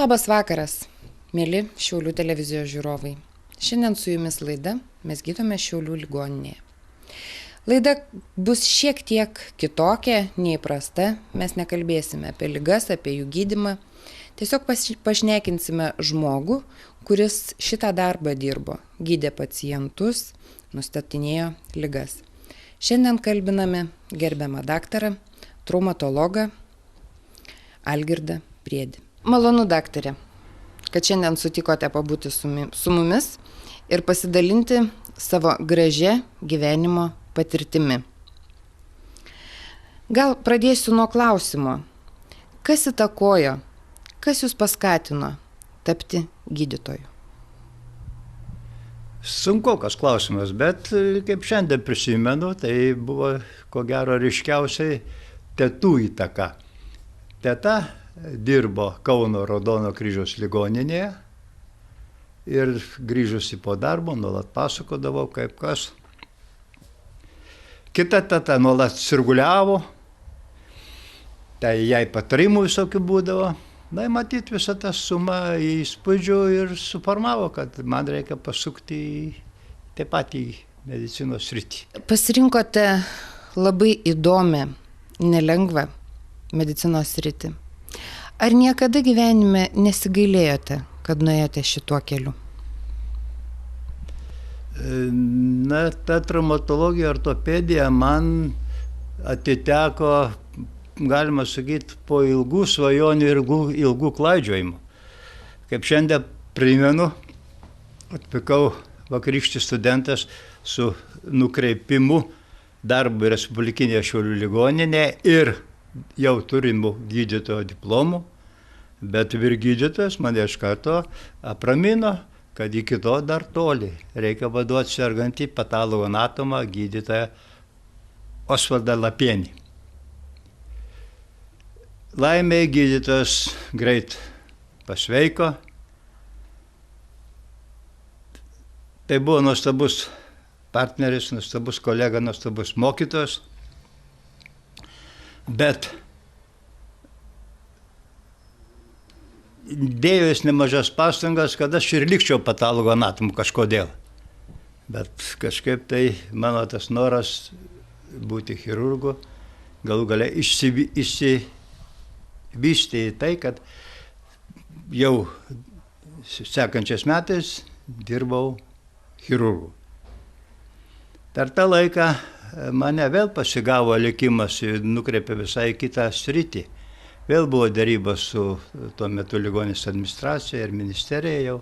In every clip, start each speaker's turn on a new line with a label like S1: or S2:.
S1: Labas vakaras, mėly Šiaulių televizijos žiūrovai. Šiandien su jumis laida Mes gydome Šiaulių ligoninėje. Laida bus šiek tiek kitokia, neįprasta. Mes nekalbėsime apie ligas, apie jų gydymą. Tiesiog pašnekinsime žmogų, kuris šitą darbą dirbo. Gydė pacientus, nustatinėjo ligas. Šiandien kalbiname gerbiamą daktarą, traumatologą Algirdą Priedį. Malonu, daktarė, kad šiandien sutikote pabūti su mumis ir pasidalinti savo gražia gyvenimo patirtimi. Gal pradėsiu nuo klausimo. Kas įtakojo, kas jūs paskatino tapti gydytoju?
S2: Sunkokas klausimas, bet kaip šiandien prisimenu, tai buvo ko gero ryškiausiai tetų įtaka. Teta dirbo Kauno Raudono kryžiaus ligoninėje ir grįžusi po darbo nuolat pasakodavo, kaip kas. Kita teta nuolat sirguliavo, tai jai patarimų visokių būdavo. Na, matyt, visą tą sumą įspūdžių ir suformavo, kad man reikia pasukti taip pat į medicinos sritį.
S1: Pasirinkote labai įdomią, nelengvą medicinos sritį. Ar niekada gyvenime nesigailėjote, kad nuėjote šituo keliu?
S2: Na, ta traumatologija, ortopedija man atiteko, galima sakyti, po ilgų svajonių ir ilgų klaidžiojimų. Kaip šiandien primenu, atvykau vakarykštis studentas su nukreipimu darbui Respublikinėje Šiaulių ligoninėje ir jau turimų gydytojo diplomų, bet vyrgydytojas mane iš karto apramino, kad iki to dar toli. Reikia vaduoti sergantį patologoanatomą gydytoją Osvaldą Lapienį. Laimei gydytojas greit pasveiko. Tai buvo nuostabus partneris, nuostabus kolega, nuostabus mokytojas. Bet dėjo jis nemažas pastangas, kad aš ir likčiau patologoanatomu kažkodėl. Bet kažkaip tai mano tas noras būti chirurgu galų gale išsivystė į tai, kad jau sekančiais metais dirbau chirurgu. Per tą laiką mane vėl pasigavo likimas ir nukreipė visai kitą sritį. Vėl buvo derybos su tuo metu ligoninės administracija ir ministerija jau.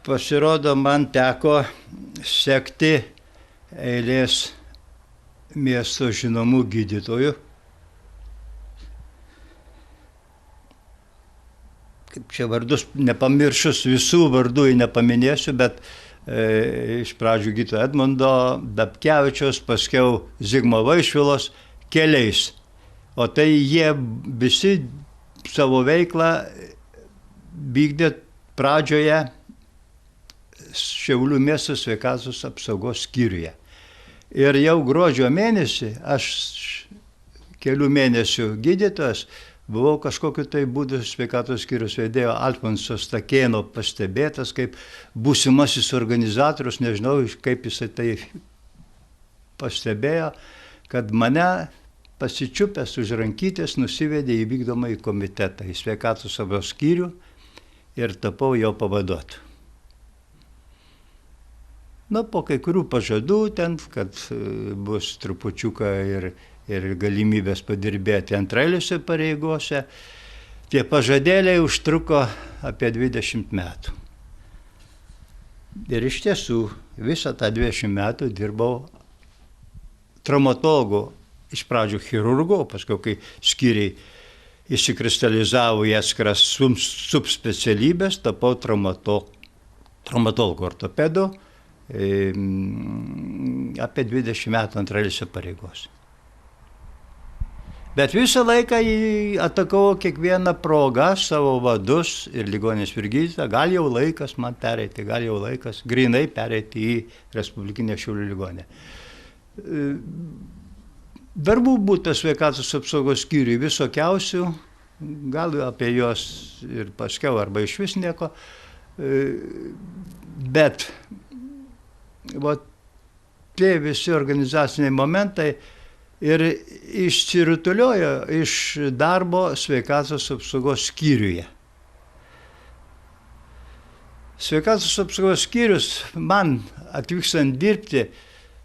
S2: Pasirodo, man teko sekti eilės miesto žinomų gydytojų. Kaip čia vardus nepamiršus, visų vardų nepaminėsiu, bet iš pradžių gydytojo Edmundo Dabkevičiaus, paskiau Zigmo Vaišvilos keliais. O tai jie visi savo veiklą vykdė pradžioje Šiaulių miesto sveikatos apsaugos skyriuje. Ir jau gruodžio mėnesį, aš kelių mėnesių gydytojas, buvau kažkokiu tai būdu sveikatos skyriaus vedėjo Alfonso Stakėno pastebėtas kaip būsimasis organizatorius, nežinau, kaip jisai tai pastebėjo, kad mane pasičiupęs už rankytės nusivedė į vykdomąjį komitetą, į sveikatos apsaugos skyrių ir tapau jo pavaduotoju. Na, po kai kurių pažadų ten, kad bus trupučiuką ir galimybės padirbėti antraeiliuose pareigose, tie pažadėliai užtruko apie 20 metų. Ir iš tiesų visą tą 20 metų dirbau traumatologu, iš pradžių chirurgu, o paskui, kai skyriai išsikristalizavo į atskiras subspecialybės, tapau traumatologu ortopedu apie 20 metų antraeiliuose pareigose. Bet visą laiką atakau kiekvieną progą savo vadus ir ligoninės vyrgydytoją, gal jau laikas man pereiti, gal jau laikas grinai pereiti į Respublikinę Šiaulių ligoninę. Darbų būta sveikatos apsaugos skyriui visokiausių, gal apie juos ir paskiau, arba iš vis nieko. Bet tie visi organizaciniai momentai ir išsirutuliojo iš darbo sveikatos apsaugos skyriuje. Sveikatos apsaugos skyrius man atvykstant dirbti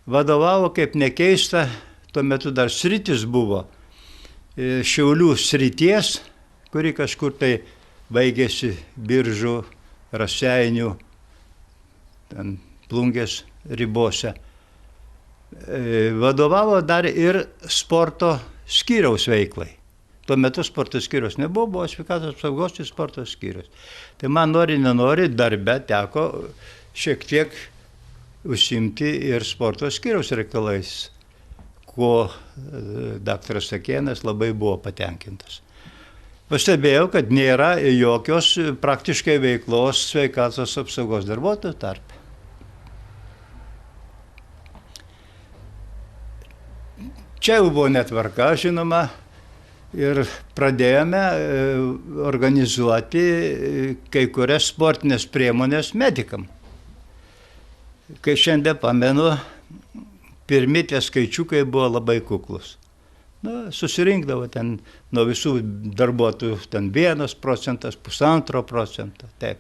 S2: vadovavo, kaip nekeista, tuo metu dar sritis buvo Šiaulių srities, kuri kažkur tai baigėsi Biržų, Raseinių, ten Plungės ribose. Vadovavo dar ir sporto skyriaus veiklai. Tuo metu sporto skyriaus nebuvo, buvo sveikatos apsaugos ir sporto skyrius. Tai man nori, nenori, darbe teko šiek tiek užsiimti ir sporto skyriaus reikalais, kuo daktaras Sakėnas labai buvo patenkintas. Pastebėjau, kad nėra jokios praktiškai veiklos sveikatos apsaugos darbuotojų tarpe. Čia jau buvo netvarka, žinoma, ir pradėjome organizuoti kai kurias sportinės priemonės medikam. Kai šiandien pamenu, pirmi tie skaičiukai buvo labai kuklus. Susirinkdavo ten nuo visų darbuotojų ten 1%, 1,5%. Taip.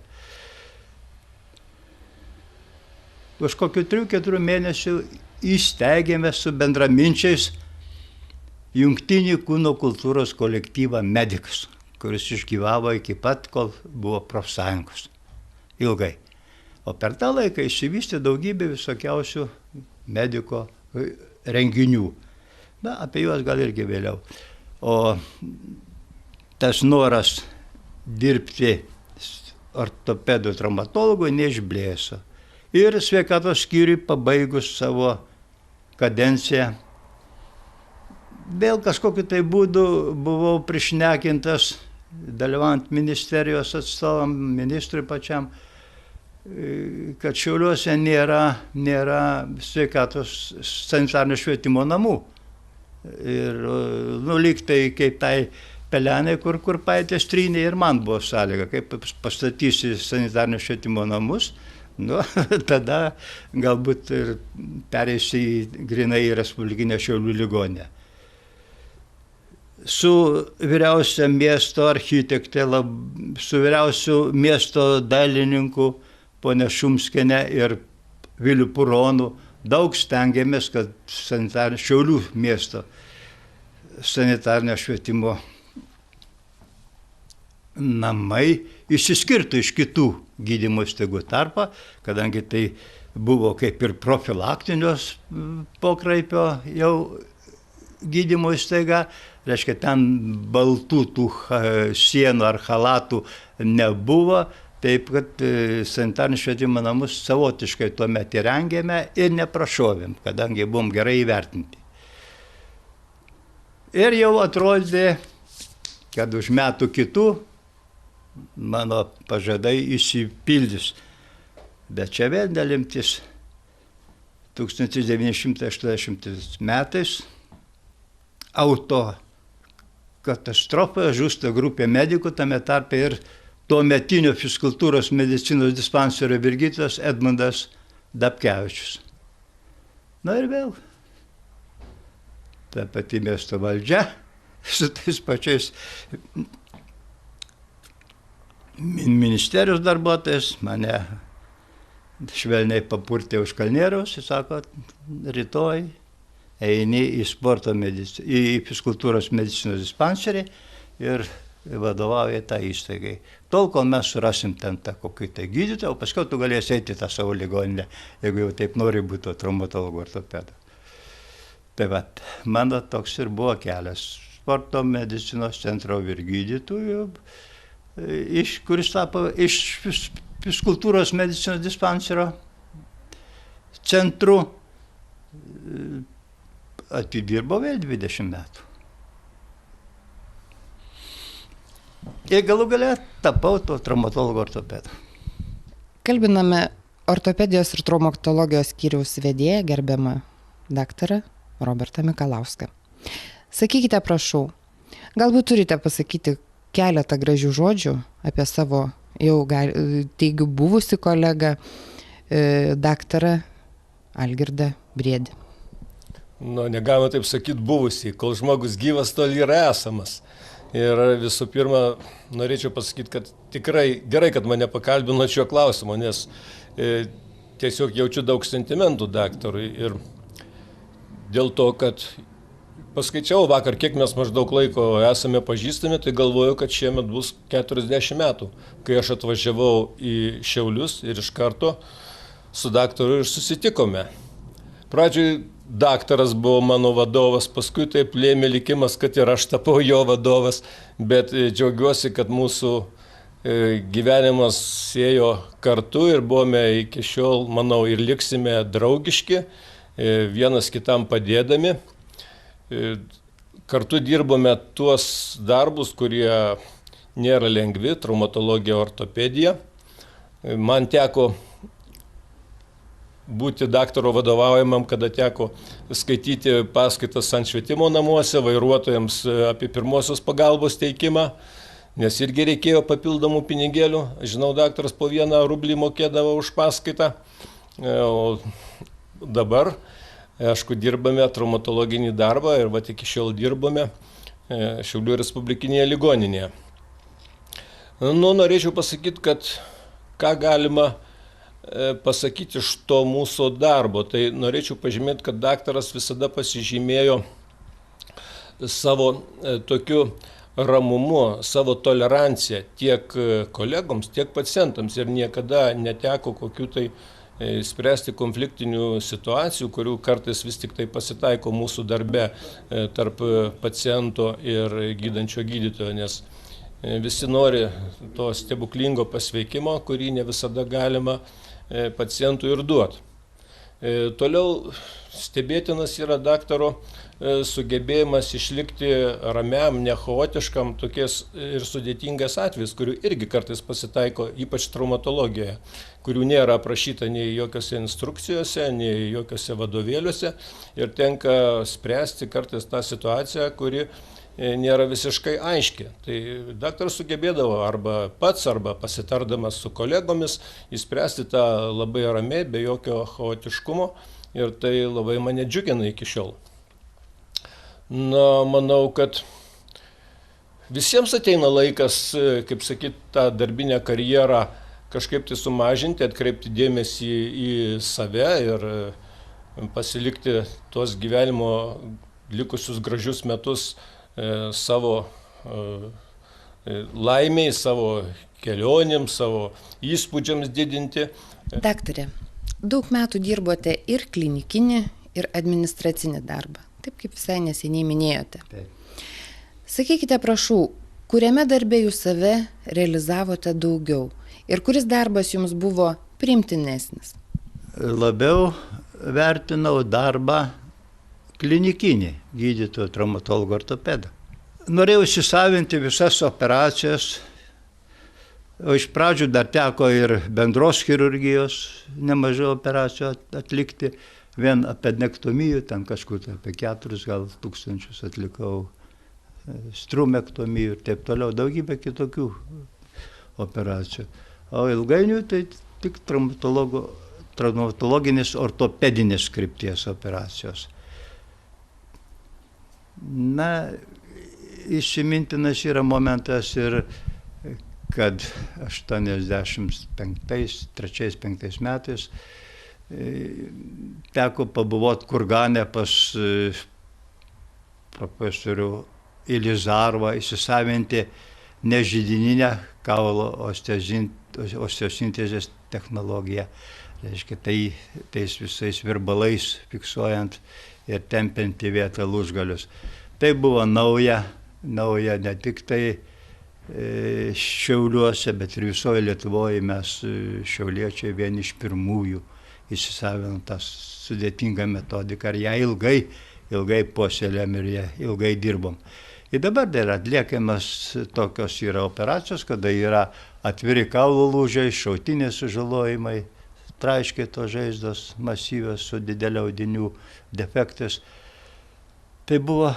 S2: Už kokių 3-4 mėnesių įsteigėme su bendraminčiais jungtinį kūno kultūros kolektyvą Medikas, kuris išgyvavo iki pat, kol buvo profsąjungos. Ilgai. O per tą laiką išsivystė daugybė visokiausių mediko renginių. Na, apie juos gal irgi vėliau. O tas noras dirbti ortopedų traumatologų neišblėso. Ir sveikatos skyriui pabaigus savo kadenciją, vėl kažkokiu tai būdu buvau prišnekintas, dalyvaujant ministerijos atstovam, ministrui pačiam, kad Šiauliuose nėra sveikatos sanitarnio švietimo namų. Ir lyg tai kaip tai pelenai, kur paėtės trynė, ir man buvo sąlyga, kaip pastatysi sanitarnio švietimo namus, tada galbūt ir pereisi grinai į Respublikinę Šiaulių ligoninę. Su vyriausia miesto architektė, su vyriausiu miesto dailininku ponia Šumskiene ir Viliu Puronu daug stengiamės, kad Šiaulių miesto sanitarnio švietimo namai išsiskirtų iš kitų gydymo įstaigų tarpą, kadangi tai buvo kaip ir profilaktinios pokraipio jau gydymo įstaiga, reiškia, ten baltų tų sienų ar chalatų nebuvo, taip kad sanitarnio švietimo namus savotiškai tuomet įrengėme ir neprašovėm, kadangi buvom gerai įvertinti. Ir jau atrodė, kad už metų kitų mano pažadai išsipildys. Bet čia vėl nelemtis 1980 metais auto katastrofoje žūsta grupė medikų, tame tarpe ir tuometinio fizkultūros medicinos dispanserio Virgytojas Edmundas Dabkevičius. Na ir vėl ta pati miesto valdžia su tais pačiais ministerijos darbuotojas mane švelniai papurtė už kalnieriaus ir sako, rytoj eini į fizkultūros medicinos dispanserį ir vadovauja tą įstaigai. Tol, kol mes surasim ten tą kokį tai gydytoją, o paskui tu galėsi eiti tą savo ligoninę, jeigu jau taip nori būti traumatologų ortopedų. Tai vat, mano toks ir buvo kelias sporto medicinos centro vyrgydytojų, kuris tapo iš fizkultūros medicinos dispanserio centru, atidirbo vėl 20 metų. Ir galų gale tapau to traumatologo ortopedu.
S1: Kalbiname ortopedijos ir traumatologijos skyriaus vedėją, gerbiamą daktarą Robertą Mikalauską. Sakykite, prašau, galbūt turite pasakyti, keletą gražių žodžių apie savo, teigiu, buvusi kolegą, daktarą Algirdą Briedį.
S3: Negalima taip sakyti buvusiai, kol žmogus gyvas, tol yra esamas. Ir visų pirma, norėčiau pasakyti, kad tikrai gerai, kad mane pakalbino šiuo klausimu, nes tiesiog jaučiu daug sentimentų daktarui. Ir dėl to, kad paskaičiau vakar, kiek mes maždaug laiko esame pažįstami, tai galvoju, kad šiemet bus 40 metų, kai aš atvažiavau į Šiaulius ir iš karto su daktaru ir susitikome. Pradžioj daktaras buvo mano vadovas, paskui taip lėmė likimas, kad ir aš tapau jo vadovas, bet džiaugiuosi, kad mūsų gyvenimas ėjo kartu ir buvome iki šiol, manau, ir liksime draugiški, vienas kitam padėdami. Kartu dirbome tuos darbus, kurie nėra lengvi, traumatologija, ortopedija. Man teko būti daktaro vadovaujamam, kada teko skaityti paskaitas ant švietimo namuose, vairuotojams apie pirmosios pagalbos teikimą, nes irgi reikėjo papildomų pinigėlių. Žinau, daktaras po 1 rublį mokėdavo už paskaitą, o dabar, aišku, dirbame traumatologinį darbą ir iki šiol dirbame Šiaulių Respublikinėje ligoninėje. Norėčiau pasakyti, kad ką galima pasakyti iš to mūsų darbo. Tai norėčiau pažymėti, kad daktaras visada pasižymėjo savo tokiu ramumu, savo toleranciją tiek kolegoms, tiek pacientams ir niekada neteko kokių tai spręsti konfliktinių situacijų, kurių kartais vis tik tai pasitaiko mūsų darbe tarp paciento ir gydančio gydytojo, nes visi nori to stebuklingo pasveikimo, kurį ne visada galima pacientui ir duoti. Toliau stebėtinas yra daktaro sugebėjimas išlikti ramiam, nechaotiškam, tokiais ir sudėtingais atvejais, kurių irgi kartais pasitaiko, ypač traumatologijoje, kurių nėra aprašyta nei jokiose instrukcijose, nei jokiose vadovėliuose ir tenka spręsti kartais tą situaciją, kuri nėra visiškai aiški. Tai daktaras sugebėdavo arba pats, arba pasitardamas su kolegomis įspręsti tą labai ramiai, be jokio chaotiškumo ir tai labai mane džiugina iki šiol. Manau, kad visiems ateina laikas, kaip sakyt, tą darbinę karjerą kažkaip tai sumažinti, atkreipti dėmesį į save ir pasilikti tuos gyvenimo likusius gražius metus savo laimiai, savo kelionėms, savo įspūdžiams didinti.
S1: Daktare, daug metų dirbote ir klinikinį, ir administracinį darbą, taip kaip visai neseniai minėjote.
S2: Taip.
S1: Sakykite, prašau, kuriame darbe jūs save realizavote daugiau ir kuris darbas jums buvo priimtinesnis?
S2: Labiau vertinau darbą klinikinį gydytojo, traumatologo, ortopedo. Norėjau įsisavinti visas operacijas, o iš pradžių dar teko ir bendros chirurgijos nemažai operacijų atlikti. Vien apendektomijų, ten kažkur apie 4 gal tūkstančius atlikau, strumektomijų ir taip toliau, daugybė kitokių operacijų. O ilgainiui tai tik traumatologinės ortopedinės krypties operacijos. Įsimintinas yra momentas ir kad 83-85 metais teko pabuvoti Kurgane pas profesorių Ilizarvą, įsisavinti nežidininę kaulo osteosintezės technologiją. Reiškia, tais visais virbalais fiksuojant ir tempiant į vietą lūžgalius. Tai buvo nauja ne tik tai Šiauliuose, bet ir visoje Lietuvoje. Mes šiauliečiai vieni iš pirmųjų įsisavinom tą sudėtingą metodiką ir ją ilgai puoselėjom ir ją ilgai dirbom. Ir dabar dar atliekamas tokios yra operacijos, kada yra atviri kaulo lūžiai, šautinės sužalojimai, traiškėtos žaizdos masyvios su didelio audinių defektais. Tai buvo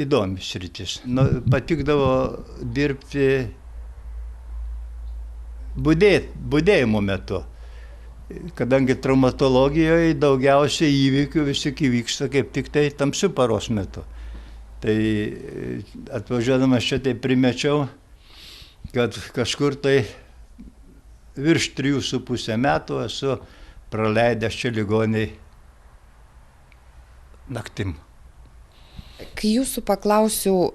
S2: įdomi sritis. Nu, patikdavo dirbti budėjimo metu. Kadangi traumatologijoje daugiausiai įvykių vis tik įvyksta kaip tik tai tamsiu paros metu. Tai atvažiuodamas čia tai primečiau, kad kažkur tai virš 3,5 metų esu praleidęs čia ligoniai naktim.
S1: Kai jūsų paklausiau,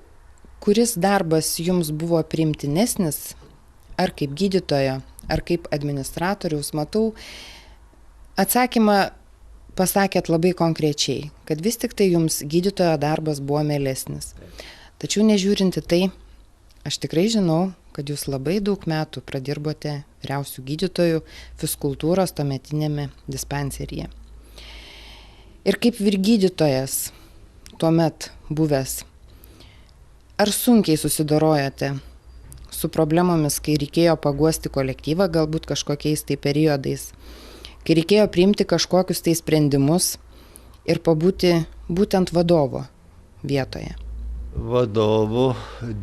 S1: kuris darbas jums buvo priimtinesnis, ar kaip gydytojo, ar kaip administratoriaus, matau, atsakymą pasakėt labai konkrečiai, kad vis tik tai jums gydytojo darbas buvo mielesnis. Tačiau nežiūrinti tai, aš tikrai žinau, kad jūs labai daug metų pradirbote vyriausių gydytojų fizkultūros tuometinėme dispanseryje. Ir kaip vyrgydytojas tuomet buvęs, ar sunkiai susidorojote su problemomis, kai reikėjo paguosti kolektyvą, galbūt kažkokiais tai periodais, kai reikėjo priimti kažkokius tai sprendimus ir pabūti būtent vadovo vietoje?
S2: Vadovu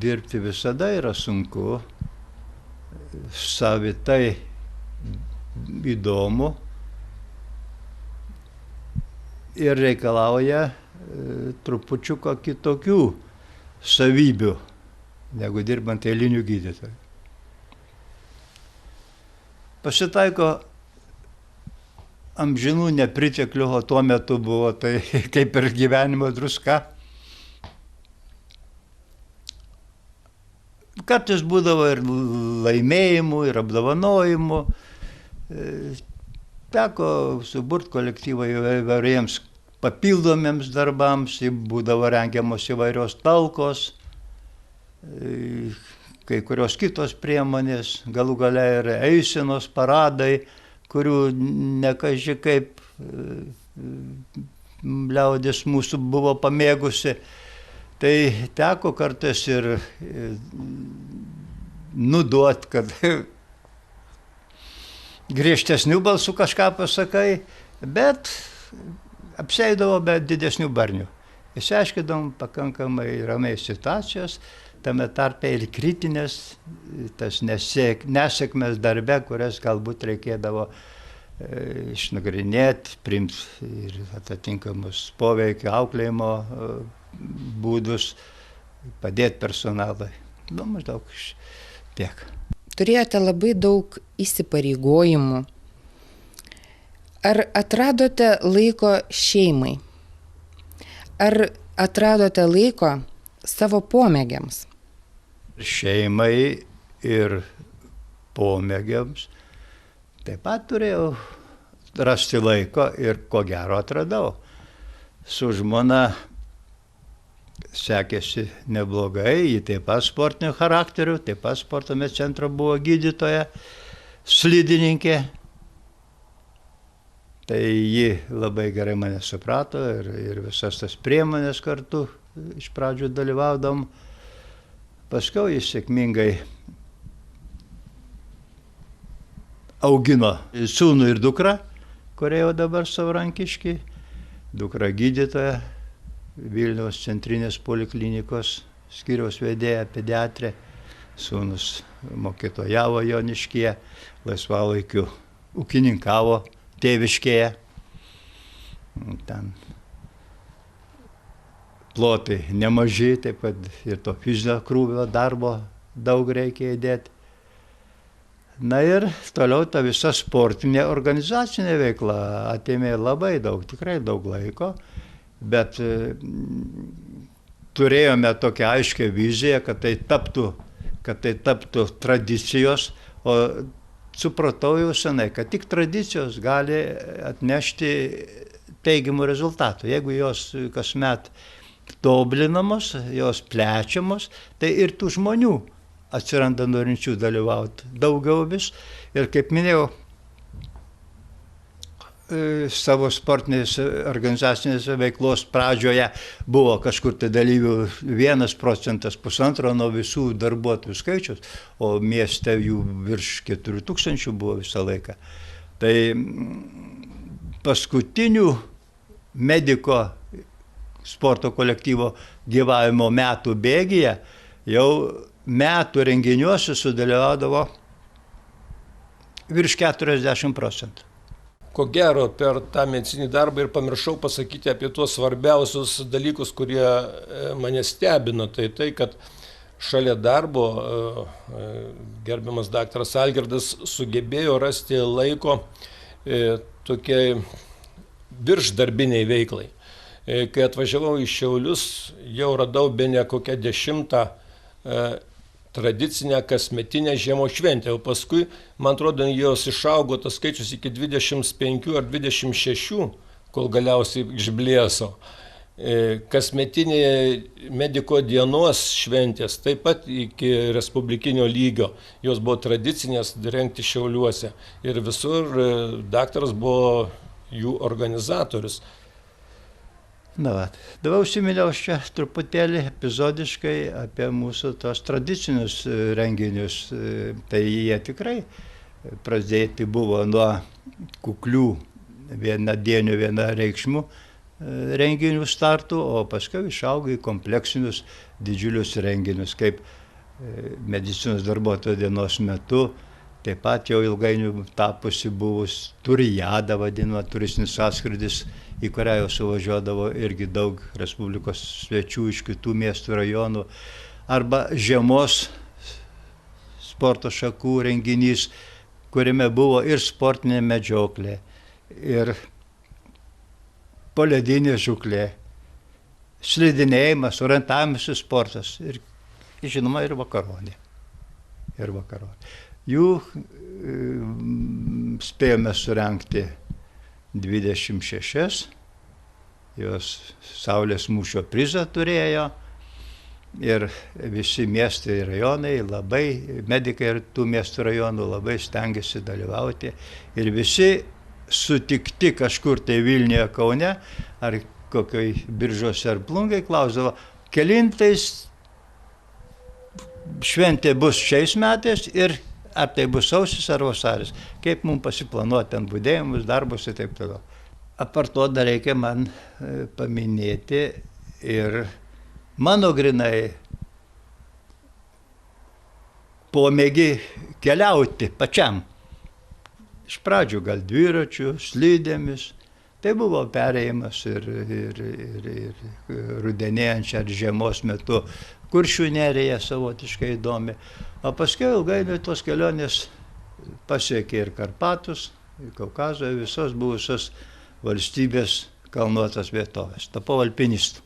S2: dirbti visada yra sunku, savitai įdomu ir reikalauja trupučiuką kitokių savybių, negu dirbant eilinių gydytojų. Pasitaiko amžinų nepriteklių, o tuo metu buvo tai kaip ir gyvenimo druska. Kartais būdavo ir laimėjimų, ir apdovanojimų. Teko suburti kolektyvą įvairiems papildomiems darbams, būdavo rengiamos įvairios talkos, kai kurios kitos priemonės, galų gale ir eisenos, paradai, kurių nekaži kaip liaudis mūsų buvo pamėgusi. Tai teko kartais ir nuduot, kad griežtesnių balsų kažką pasakai, bet apsieidavo be didesnių barnių. Išsiaiškinom pakankamai ramiai situacijos, tame tarpe ir kritinės, tas nesėkmės darbe, kurias galbūt reikėdavo išnagrinėti, priimti ir atitinkamus poveikio auklėjimo būdus, padėti personalai. Nu, maždaug tiek.
S1: Turėjote labai daug įsipareigojimų. Ar atradote laiko šeimai? Ar atradote laiko savo pomėgiams?
S2: Šeimai ir pomėgiams taip pat turėjau rasti laiko ir ko gero atradau. Su žmona sekėsi neblogai, ji taip pat sportinių charakterių, taip pat sportame centro buvo gydytoja, slidininkė. Tai ji labai gerai mane suprato ir visas tas priemonės kartu iš pradžių dalyvaudom. Paskiau jis sėkmingai augino sūnų ir dukrą, kurie jau dabar savarankiški. Dukra gydytoja, Vilniaus centrinės poliklinikos skyriaus vedėja, pediatrė. Sūnus mokytojavo Joniškyje, laisvalaikiu ūkininkavo tėviškėje. Ten plotai nemaži, taip pat ir to fizinio krūvio darbo daug reikia įdėti. Na ir toliau ta visa sportinė organizacinė veikla atėmė labai daug, tikrai daug laiko, bet turėjome tokią aiškę viziją, kad tai taptų tradicijos, o supratau jau senai, kad tik tradicijos gali atnešti teigiamų rezultatų. Jeigu jos kasmet tobulinamos, jos plečiamos, tai ir tų žmonių atsiranda norinčių dalyvauti daugiau vis. Ir kaip minėjau, savo sportinės organizacinės veiklos pradžioje buvo kažkur tai dalyvių 1%, 1,5% nuo visų darbuotojų skaičius, o mieste jų virš 4,000 buvo visą laiką. Tai paskutinių mediko sporto kolektyvo gyvavimo metų bėgyje jau metų renginiuose sudalyvaudavo virš 40%.
S3: Ko gero, per tą medicininį darbą ir pamiršau pasakyti apie tuos svarbiausius dalykus, kurie mane stebino. Tai, kad šalia darbo gerbiamas daktaras Algirdas sugebėjo rasti laiko tokiai viršdarbiniai veiklai. Kai atvažiavau į Šiaulius, jau radau bene kokią 10 tradicinę kasmetinę žiemos šventę, o paskui, man atrodo, jos išaugo tas skaičius iki 25 ar 26, kol galiausiai išblėso. Kasmetinė mediko dienos šventės, taip pat iki respublikinio lygio, jos buvo tradicinės rengti Šiauliuose ir visur daktaras buvo jų organizatorius.
S2: Dabar užsiminiau čia truputėlį epizodiškai apie mūsų tos tradicinius renginius. Tai jie tikrai pradėti buvo nuo kuklių vienadienių vienareikšmių renginių startų, o paskui išaugo į kompleksinius didžiulius renginius, kaip medicinos darbuotojo dienos metu. Taip pat jau ilgainiui tapusi buvus Turijada, vadinama, turistinis atskridis, į kurią jau suvažiuodavo irgi daug Respublikos svečių iš kitų miestų rajonų. Arba žiemos sporto šakų renginys, kuriame buvo ir sportinė medžioklė, ir poledinė žūklė, slidinėjimas, orientavimasis sportas ir, žinoma, ir vakaronė. Jų spėjome surengti 26, jos Saulės mūšio prizą turėjo ir visi miestai ir rajonai, medikai ir tų miestų rajonų labai stengiasi dalyvauti ir visi sutikti kažkur tai Vilniuje, Kaune ar kokioj Biržuose ar Plungėj klausdavo, kelintais šventė bus šiais metais ir ar tai bus sausis ar vasaris, kaip mums pasiplanuoti ant budėjimus, darbus ir taip toliau. Apart to dar reikia man paminėti ir mano grinai pomėgį keliauti pačiam. Iš pradžių gal dviračių, slidėmis. Tai buvo perėjimas ir rudenėjančią ar žiemos metu Kuršių nerija savotiškai įdomi. O paskui ilgainiui tos kelionės pasiekė ir Karpatus, ir Kaukazo, ir visos buvusios valstybės kalnuotas vietovės. Tapau alpinistu.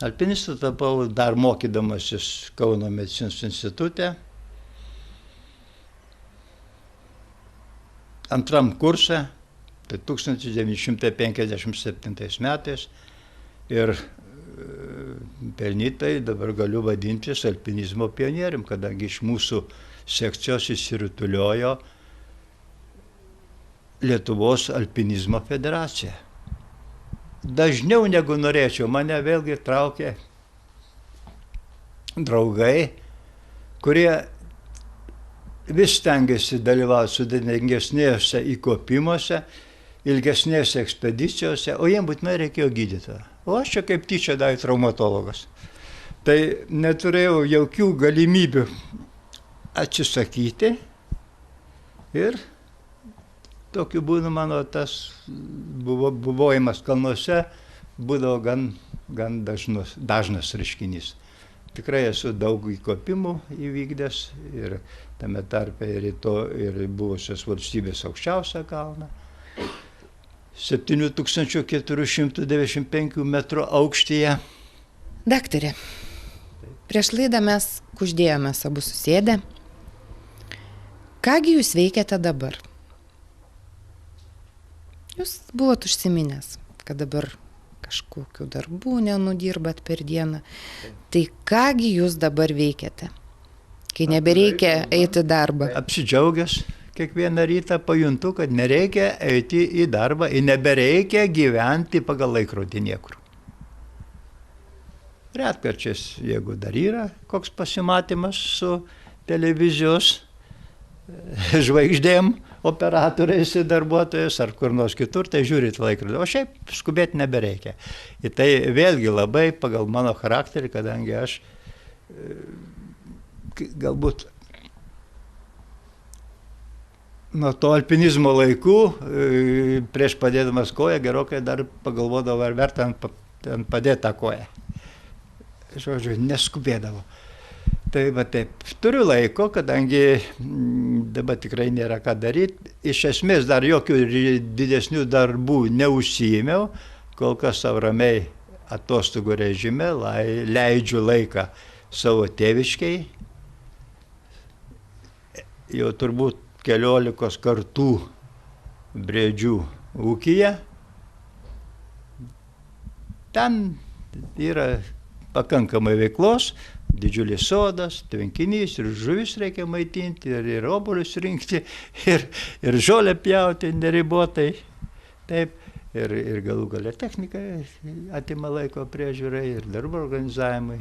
S2: Alpinistu tapau dar mokydamasis Kauno medicinos institute. Antram kurse, tai 1957 metais. Ir pelnytai dabar galiu vadintis alpinizmo pionierium, kadangi iš mūsų sekcijos išsirutuliojo Lietuvos alpinizmo federacija. Dažniau negu norėčiau, mane vėlgi traukė draugai, kurie vis stengiasi dalyvauti sudėtingesnėse įkopimuose, ilgesnėse ekspedicijose, o jiems būtinai reikėjo gydytojo. O aš čia kaip tyčia davė traumatologas. Tai neturėjau jokių galimybių atsisakyti ir tokiu būdu mano tas buvojimas kalnuose būdavo gan dažnas reiškinys. Tikrai esu daug įkopimų įvykdęs ir tame tarpe ir buvusios valstybės aukščiausią kalną. 7495 metrų aukštyje.
S1: Daktare, prieš laidą mes kuždėjomės abu susėdę. Kągi jūs veikiate dabar? Jūs buvot užsiminęs, kad dabar kažkokių darbų nenudirbat per dieną. Tai kągi jūs dabar veikiate, kai nebereikia eiti į darbą?
S2: Apsidžiaugęs. Kiekvieną rytą pajuntu, kad nereikia eiti į darbą ir nebereikia gyventi pagal laikrodį niekur. Retkarčiais, jeigu dar yra koks pasimatymas su televizijos žvaigždėm, operatoriais, darbuotojais ar kur nors kitur, tai žiūrit laikrodį. O šiaip skubėti nebereikia. Ir tai vėlgi labai pagal mano charakterį, kadangi aš galbūt nuo to alpinizmo laikų, prieš padėdamas koją, gerokai dar pagalvodavau, ar verta ten padėti tą koją. Žodžiu, neskubėdavau. Tai va taip, turiu laiko, kadangi dabar tikrai nėra ką daryti. Iš esmės dar jokių didesnių darbų neužsiėmiau, kol kas savo ramiai atostogų režime, leidžiu laiką savo tėviškiai. Jau turbūt 14 kartų brėdžių ūkyje. Ten yra pakankamai veiklos, didžiulis sodas, tvenkinys, ir žuvis reikia maitinti, ir obuolius rinkti, ir žolę pjauti neribotai. Taip, ir galų gale technika atima laiko priežiūrai ir darbo organizavimui.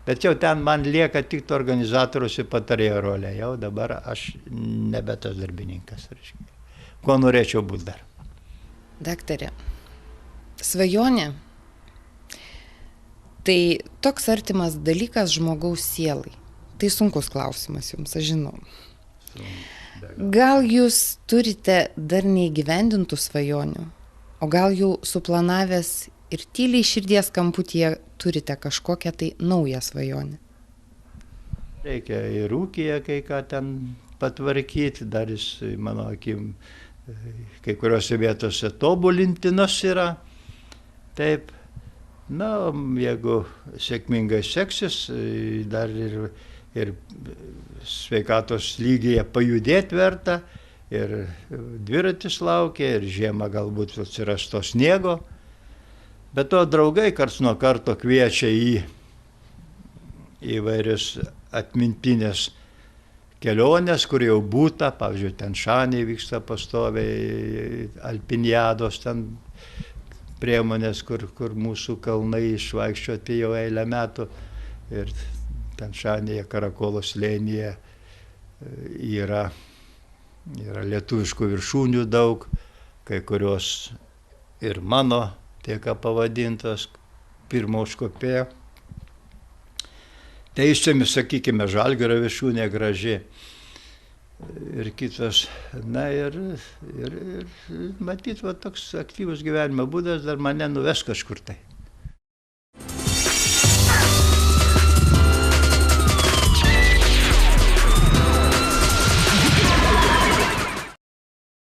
S2: Bet jau ten man lieka tik organizatorius ir patarėjo rolė. Jau dabar aš nebe tas darbininkas. Ko norėčiau būti dar?
S1: Daktare, svajonė tai toks artimas dalykas žmogaus sielai. Tai sunkus klausimas jums, aš žinau. Gal jūs turite dar neįgyvendintų svajonių, o gal jau suplanavęs ir tyliai širdies kamputyje turite kažkokią tai naują svajonę?
S2: Reikia ir ūkyje kai ką ten patvarkyti, dar jis, mano akim, kai kuriuose vietose tobulintinas yra. Taip, na, jeigu sėkmingai seksis, dar ir sveikatos lygyje pajudėti verta, ir dviratis laukia, ir žiemą galbūt atsiras to sniego. Bet to draugai karts nuo karto kviečia į įvairius atmintinės kelionės, kur jau būta, pavyzdžiui, ten Šanėj vyksta pastoviai alpiniados, ten priemonės, kur mūsų kalnai išvaikščioti jau eilę metų. Ir ten Šanėje, Karakolo slėnyje yra lietuviškų viršūnių daug, kai kurios ir mano tiek pavadintos, pirmo užkopėjo. Tai išsiami, sakykime, Žalgirio viršūnė graži ir kitos. Na ir matyt, va, toks aktyvus gyvenimo būdas dar mane nuves kažkur tai.